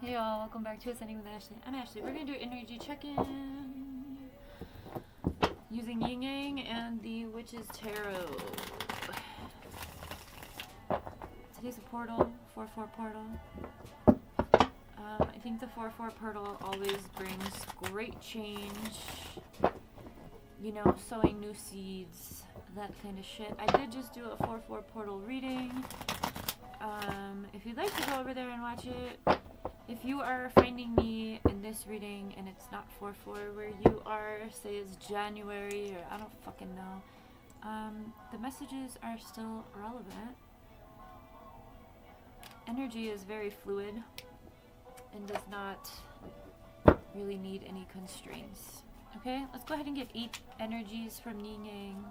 Hey y'all, welcome back to Ascending with Ashley. I'm Ashley. We're going to do energy check-in using Yin Yang and the Witch's Tarot. Today's a portal, 4-4 portal. I think the 4-4 portal always brings great change. You know, sowing new seeds, that kind of shit. I did just do a 4-4 portal reading. If you'd like to go over there and watch it, if you are finding me in this reading and it's not 4-4 where you are, say it's January or I don't fucking know, the messages are still relevant. Energy is very fluid and does not really need any constraints. Okay, let's go ahead and get 8 energies from Yin Yang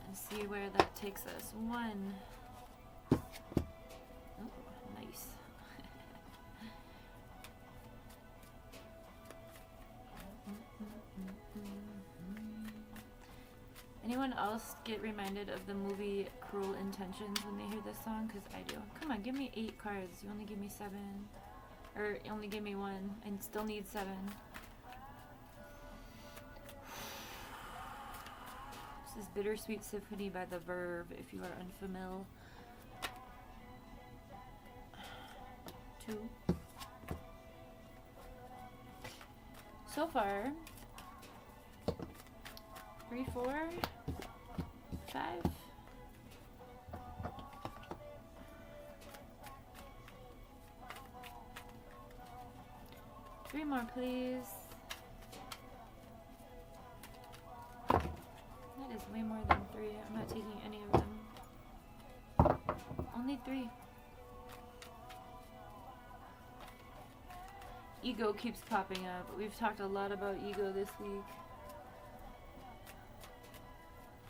and see where that takes us. 1. Oh, nice. Anyone else get reminded of the movie Cruel Intentions when they hear this song? Because I do. Come on, give me 8 cards. You only give me 7. Or you only give me 1. I still need 7. This is Bittersweet Symphony by The Verve, if you are unfamiliar. 2. So far, 3, 4, 5. 3 more, please. That is way more than 3. I'm not taking any of them. Only 3. Ego keeps popping up. We've talked a lot about ego this week.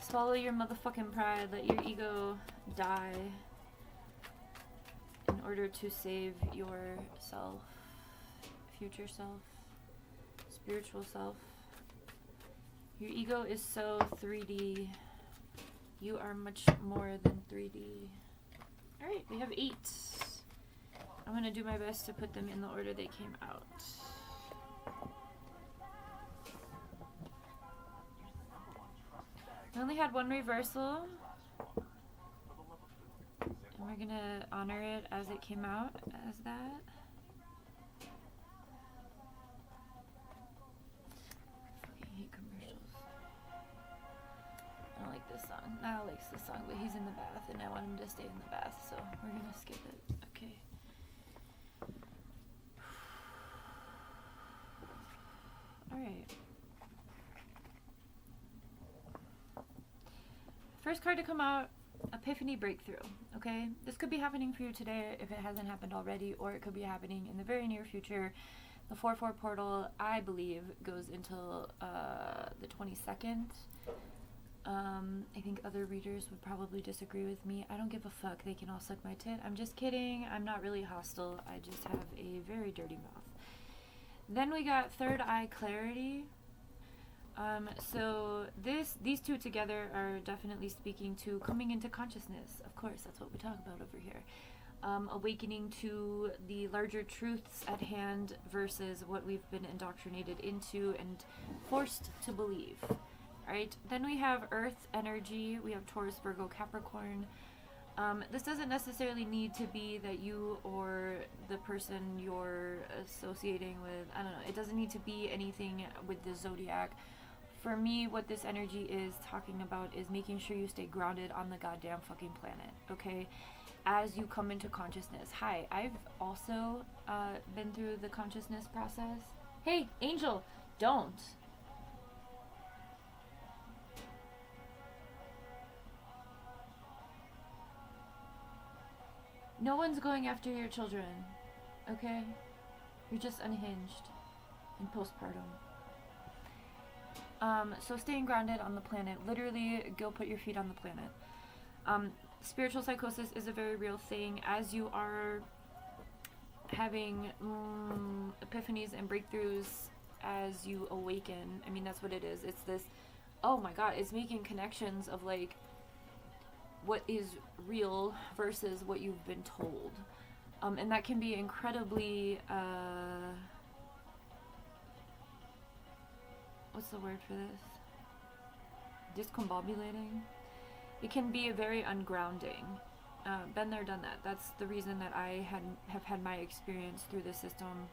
Swallow your motherfucking pride. Let your ego die in order to save yourself, future self, spiritual self. Your ego is so 3D. You are much more than 3D. Alright, we have 8. I'm going to do my best to put them in the order they came out. I only had 1 reversal, and we're going to honor it as it came out as that. Fucking hate commercials. I don't like this song. Niall likes this song, but he's in the bath, and I want him to stay in the bath, so we're going to skip it. Okay. Alright. First card to come out, Epiphany Breakthrough. Okay? This could be happening for you today if it hasn't happened already, or it could be happening in the very near future. The 4-4 portal, I believe, goes until the 22nd. I think other readers would probably disagree with me. I don't give a fuck. They can all suck my tit. I'm just kidding. I'm not really hostile. I just have a very dirty mouth. Then we got Third Eye Clarity. So these two together are definitely speaking to coming into consciousness. Of course, that's what we talk about over here. Awakening to the larger truths at hand versus what we've been indoctrinated into and forced to believe. Right? Then we have Earth energy. We have Taurus, Virgo, Capricorn. This doesn't necessarily need to be that you or the person you're associating with, I don't know, it doesn't need to be anything with the zodiac. For me, what this energy is talking about is making sure you stay grounded on the goddamn fucking planet, okay? As you come into consciousness. Hi, I've also been through the consciousness process. Hey, Angel, don't. No one's going after your children, okay? You're just unhinged in postpartum. So staying grounded on the planet. Literally, go put your feet on the planet. Spiritual psychosis is a very real thing. As you are having epiphanies and breakthroughs as you awaken, I mean, that's what it is. It's this, oh my god, it's making connections of like what is real versus what you've been told. And that can be incredibly, what's the word for this? Discombobulating. It can be very ungrounding. Been there, done that. That's the reason that I have had my experience through the system.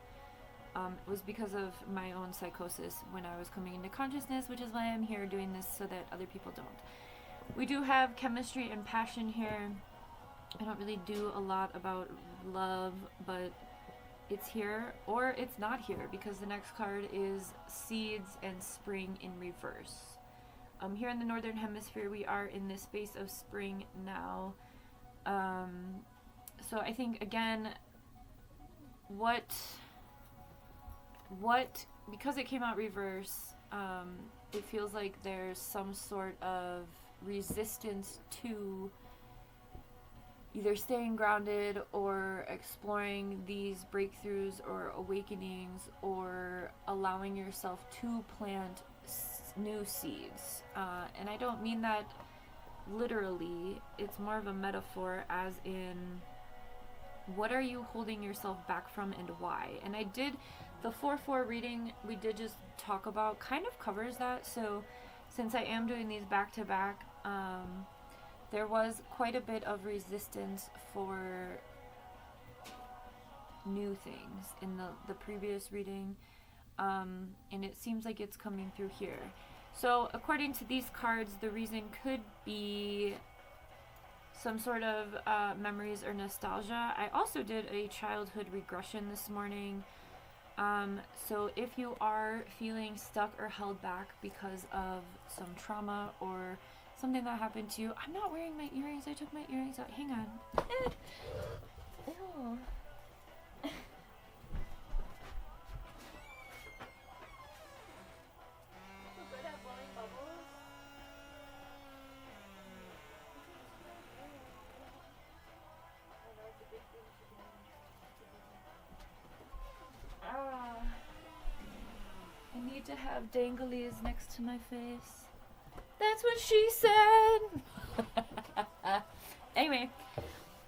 Was because of my own psychosis when I was coming into consciousness, which is why I'm here doing this, so that other people don't. We do have chemistry and passion here. I don't really do a lot about love, but it's here or it's not here, because the next card is Seeds and Spring in reverse. Here in the Northern Hemisphere, we are in this space of spring now. So I think, again, because it came out reverse, it feels like there's some sort of resistance to either staying grounded or exploring these breakthroughs or awakenings, or allowing yourself to plant new seeds. And I don't mean that literally. It's more of a metaphor, as in, what are you holding yourself back from and why? And I did, the 4-4 reading we did just talk about kind of covers that. So since I am doing these back to back, there was quite a bit of resistance for new things in the previous reading, and it seems like it's coming through here. So according to these cards, the reason could be some sort of memories or nostalgia. I also did a childhood regression this morning. So if you are feeling stuck or held back because of some trauma or something that happened to you. I'm not wearing my earrings. I took my earrings out. Hang on. Ew. I need to have danglies next to my face. That's what she said. Anyway,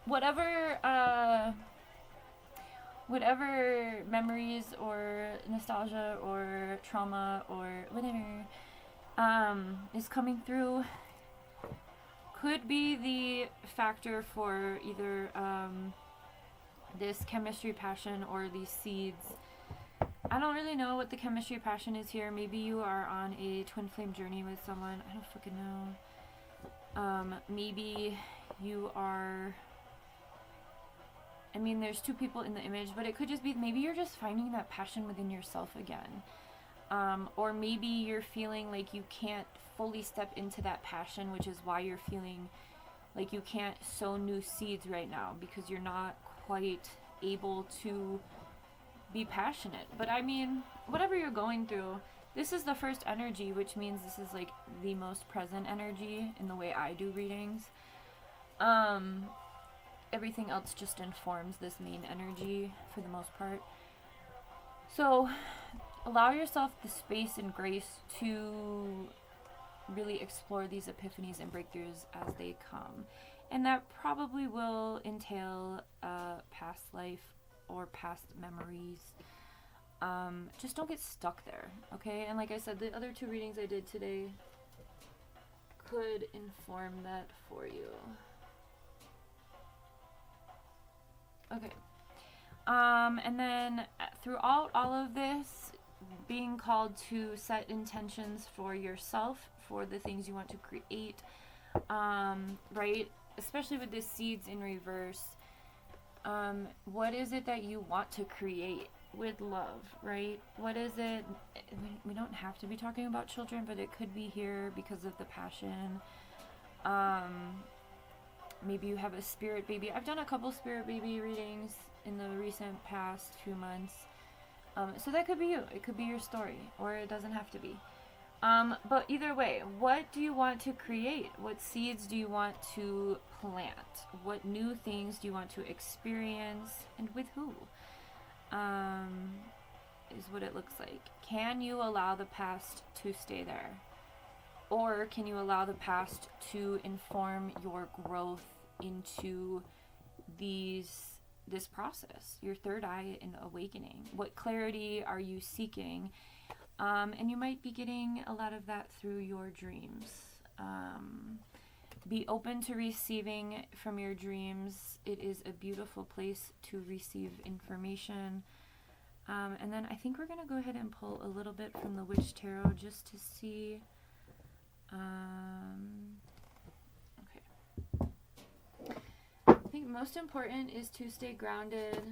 whatever memories or nostalgia or trauma or whatever is coming through could be the factor for either this chemistry passion or these seeds. I don't really know what the chemistry passion is here. Maybe you are on a twin flame journey with someone. I don't fucking know. Maybe you are... I mean, there's two people in the image, but it could just be maybe you're just finding that passion within yourself again. Or maybe you're feeling like you can't fully step into that passion, which is why you're feeling like you can't sow new seeds right now, because you're not quite able to be passionate. But I mean, whatever you're going through, this is the first energy, which means this is like the most present energy in the way I do readings. Everything else just informs this main energy for the most part. So allow yourself the space and grace to really explore these epiphanies and breakthroughs as they come. And that probably will entail past life or past memories. Just don't get stuck there, okay? And like I said, the other two readings I did today could inform that for you. Okay. And then throughout all of this, being called to set intentions for yourself, for the things you want to create, right? Especially with the seeds in reverse. What is it that you want to create with love, right? What is it? We don't have to be talking about children, but it could be here because of the passion. Maybe you have a spirit baby. I've done a couple spirit baby readings in the recent past few months. So that could be you. It could be your story, or it doesn't have to be. But either way, what do you want to create? What seeds do you want to plant? What new things do you want to experience, and with who? Is what it looks like. Can you allow the past to stay there? Or can you allow the past to inform your growth into these this process, your third eye in awakening. What clarity are you seeking? And you might be getting a lot of that through your dreams. Be open to receiving from your dreams. It is a beautiful place to receive information. And then I think we're going to go ahead and pull a little bit from the Witch Tarot just to see. Okay. I think most important is to stay grounded.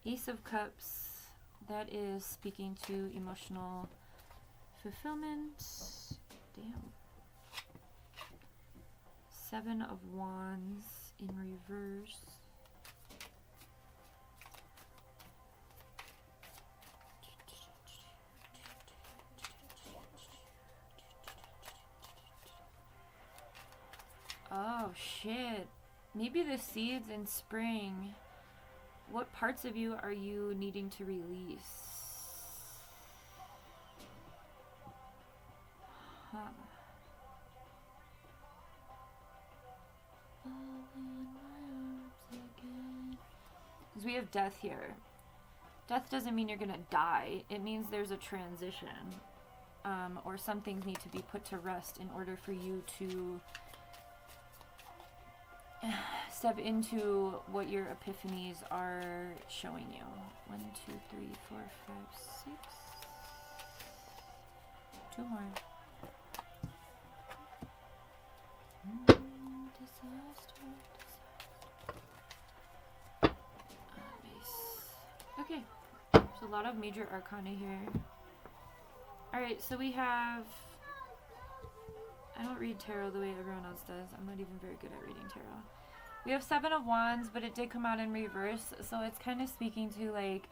Ace of Cups, that is speaking to emotional fulfillment. Damn. Seven of Wands in reverse. Oh shit. Maybe the seeds in spring. What parts of you are you needing to release? Huh. Because we have death here. Death doesn't mean you're gonna die. It means there's a transition. Or some things need to be put to rest in order for you to step into what your epiphanies are showing you. 1, 2, 3, 4, 5, 6. 2 more. Disaster. Okay, there's a lot of major arcana here. Alright, so we have... I don't read tarot the way everyone else does. I'm not even very good at reading tarot. We have 7 of Wands, but it did come out in reverse, so it's kind of speaking to, like,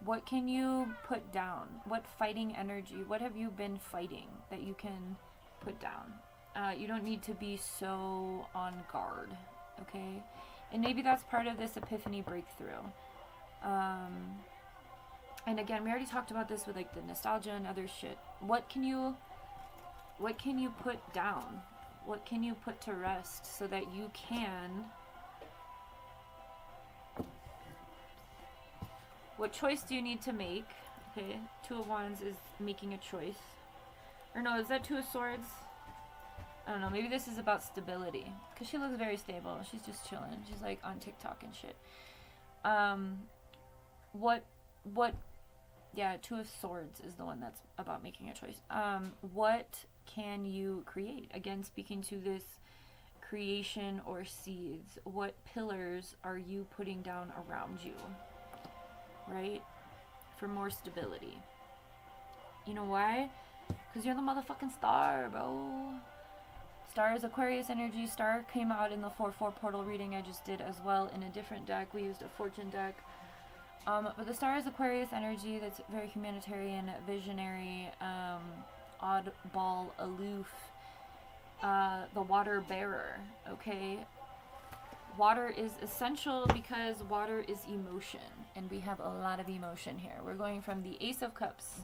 what can you put down? What fighting energy? What have you been fighting that you can put down? You don't need to be so on guard, okay? And maybe that's part of this epiphany breakthrough. And again, we already talked about this with, like, the nostalgia and other shit. What can you put down? What can you put to rest so that you can... What choice do you need to make? Okay, 2 of Wands is making a choice. Or no, is that 2 of Swords? I don't know, maybe this is about stability. Because she looks very stable. She's just chilling. She's like on TikTok and shit. Yeah, 2 of Swords is the one that's about making a choice. What can you create? Again, speaking to this creation or seeds. What pillars are you putting down around you? Right? For more stability. You know why? Because you're the motherfucking star, bro. Star is Aquarius energy. Star came out in the 4/4 portal reading I just did as well in a different deck. We used a fortune deck. But the star is Aquarius energy. That's very humanitarian, visionary, oddball, aloof. The water bearer, okay? Water is essential because water is emotion. And we have a lot of emotion here. We're going from the Ace of Cups,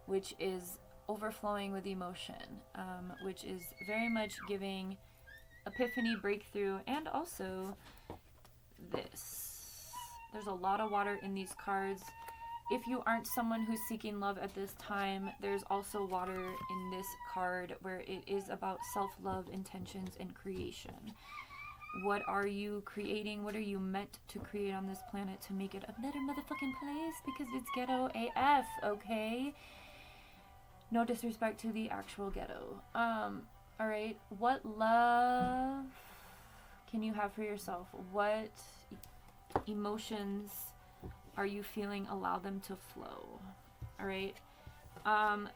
which is overflowing with emotion, which is very much giving epiphany, breakthrough, and also this. There's a lot of water in these cards. If you aren't someone who's seeking love at this time, there's also water in this card where it is about self-love, intentions, and creation. What are you creating? What are you meant to create on this planet to make it a better motherfucking place? Because it's ghetto AF, okay? No disrespect to the actual ghetto. Alright. What love can you have for yourself? What emotions are you feeling? Allow them to flow. Alright?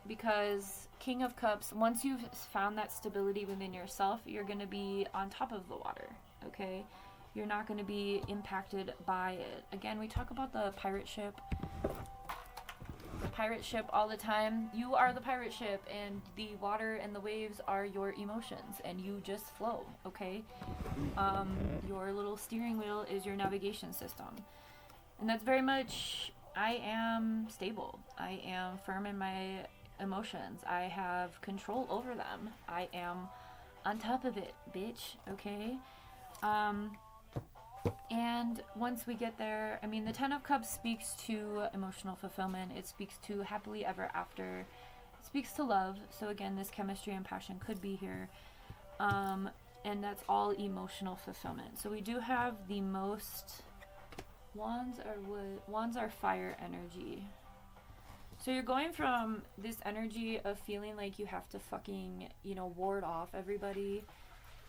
Because King of Cups, once you've found that stability within yourself, you're going to be on top of the water. Okay? You're not going to be impacted by it. Again, we talk about the pirate ship. The pirate ship all the time. You are the pirate ship, and the water and the waves are your emotions, and you just flow, okay? Your little steering wheel is your navigation system. And that's very much, I am stable. I am firm in my emotions. I have control over them. I am on top of it, bitch, okay? And once we get there, I mean, the Ten of Cups speaks to emotional fulfillment. It speaks to happily ever after. It speaks to love. So again, this chemistry and passion could be here. And that's all emotional fulfillment. So we do have the most... Wands are wood. Wands are fire energy. So you're going from this energy of feeling like you have to fucking, you know, ward off everybody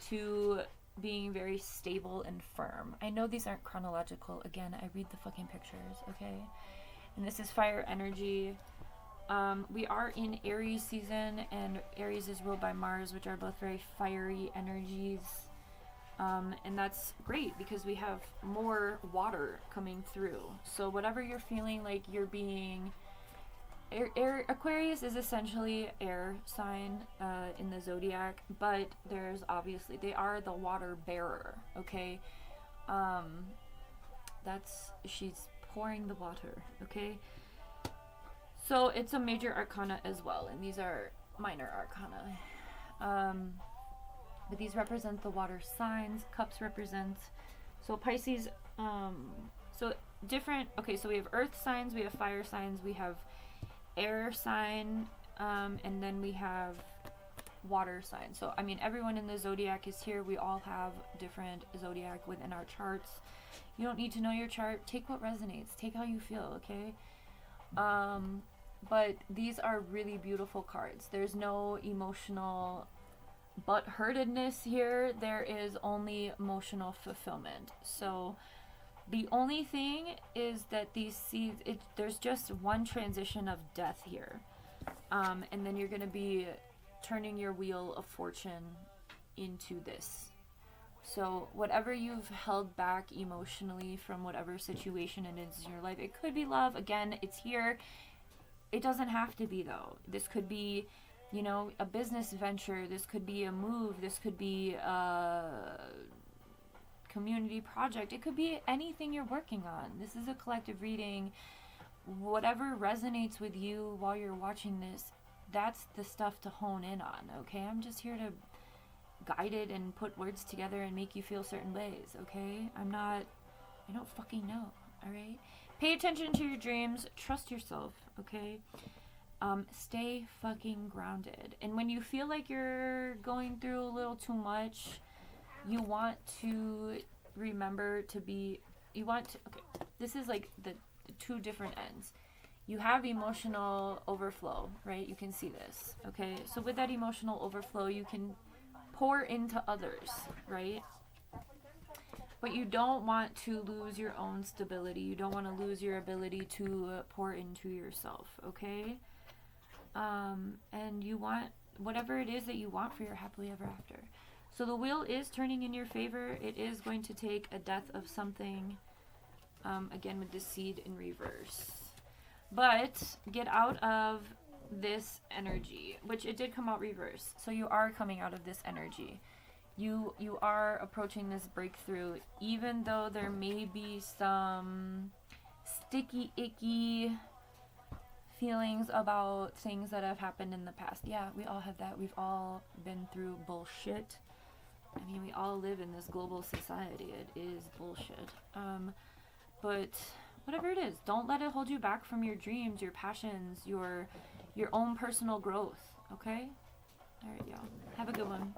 to being very stable and firm. I know these aren't chronological. Again, I read the fucking pictures, okay? And this is fire energy. We are in Aries season, and Aries is ruled by Mars, which are both very fiery energies. And that's great because we have more water coming through. So whatever you're feeling like you're being... Aquarius is essentially air sign in the zodiac, but there's obviously... They are the water bearer, okay? She's pouring the water, okay? So it's a major arcana as well, and these are minor arcana. But these represent the water signs. Cups represent... So Pisces... so different... Okay, so we have earth signs, we have fire signs, we have air sign, and then we have water signs. So, I mean, everyone in the zodiac is here. We all have different zodiac within our charts. You don't need to know your chart. Take what resonates. Take how you feel, okay? But these are really beautiful cards. There's no emotional butthurtedness here. There is only emotional fulfillment. So the only thing is that these seeds, there's just one transition of death here. And then you're going to be turning your wheel of fortune into this. So whatever you've held back emotionally from whatever situation it is in your life, it could be love. Again, it's here. It doesn't have to be, though. This could be, you know, a business venture. This could be a move. This could be a community project. It could be anything you're working on. This is a collective reading. Whatever resonates with you while you're watching this, that's the stuff to hone in on, okay? I'm just here to guide it and put words together and make you feel certain ways, okay? I don't fucking know, alright? Pay attention to your dreams. Trust yourself, okay? Stay fucking grounded. And when you feel like you're going through a little too much, you want to remember to be... okay, this is like the two different ends. You have emotional overflow, right? You can see this, okay? So with that emotional overflow, you can pour into others, right? But you don't want to lose your own stability. You don't want to lose your ability to pour into yourself, okay? And you want whatever it is that you want for your happily ever after. So the wheel is turning in your favor. It is going to take a death of something, again with the seed in reverse. But get out of this energy, which it did come out reverse. So you are coming out of this energy. You are approaching this breakthrough, even though there may be some sticky, icky feelings about things that have happened in the past. Yeah, we all have that. We've all been through bullshit. I mean, we all live in this global society. It is bullshit. But whatever it is, don't let it hold you back from your dreams, your passions, your own personal growth, okay? All right, y'all. Have a good one.